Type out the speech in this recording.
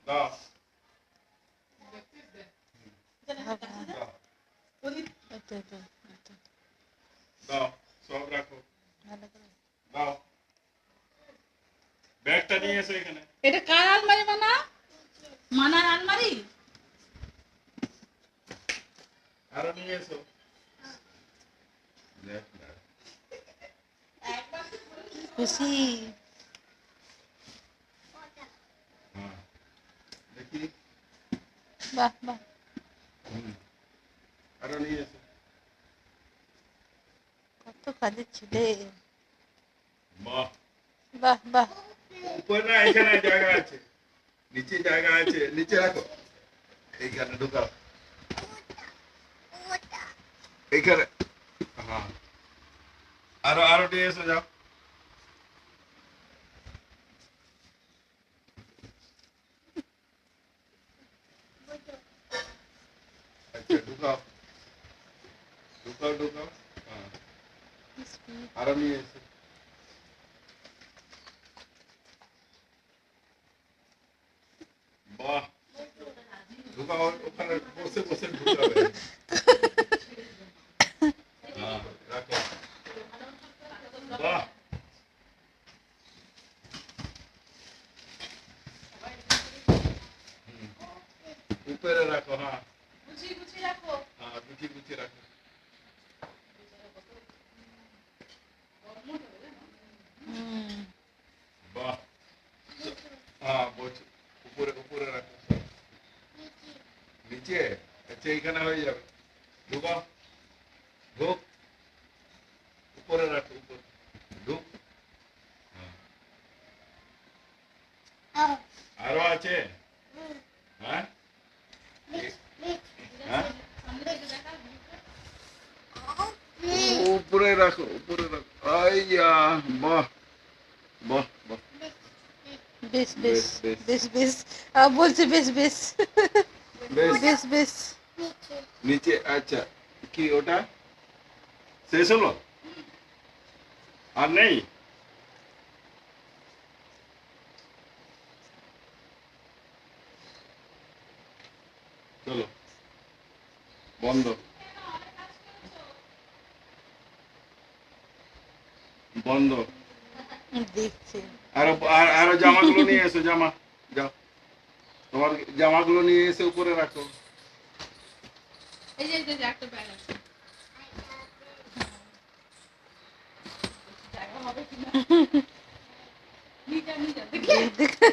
দাও দাও সব রাখো দাও ব্যাগটা নিয়ে এসো এখানে এটা কার আলমারি মানা? মানার আলমারি? আরো নিয়ে এসো খুশি হ্যাঁ দেখি বাহ বাহ আরো নিয়ে এসো কত কাজের ছেলে বাহ বাহ বাহ উপরে না এখানে জায়গা আছে নিচে জায়গা আছে নিচে রাখো এইখানে ঢুকাও এইখানে হ্যাঁ আরো আরো নিয়ে এসো যাও আচ্ছা ঢুকাও ঢুকাও ঢুকাও হ্যাঁ আরো নিয়ে এসো বাহ ঢুকাও ওখানে বসে বসে ঢুকাবে হ্যাঁ রাখো বাহ উপরে রাখো হ্যাঁ গুছিয়ে রাখো। হ্যাঁ গুছিয়ে গুছিয়ে রাখো বাহ হ্যাঁ উপরে উপরে রাখো নিচে আচ্ছা এখানে হয়ে যাবে ঢুকাও ঢুক উপরে রাখো উপরে ঢুক আরো আছে হ্যাঁ হ্যাঁ উপরে রাখো আইয়া বাহ বাহ বাহ বেশ বেশ বেশ, বেশ বেশ বলছে বেশ বেশ বেশ বেশ বেশ নিচে আচ্ছা কি ওটা শেষ হলো আর নেই চলো বন্ধ বন্ধ দেখছে আরো আরো জামাগুলো নিয়ে এসো জামা যাও তোমার জামাগুলো নিয়ে এসে উপরে রাখো এই যে একটা ব্যাগ আছে। জায়গা হবে কিনা? নিচে দেখি।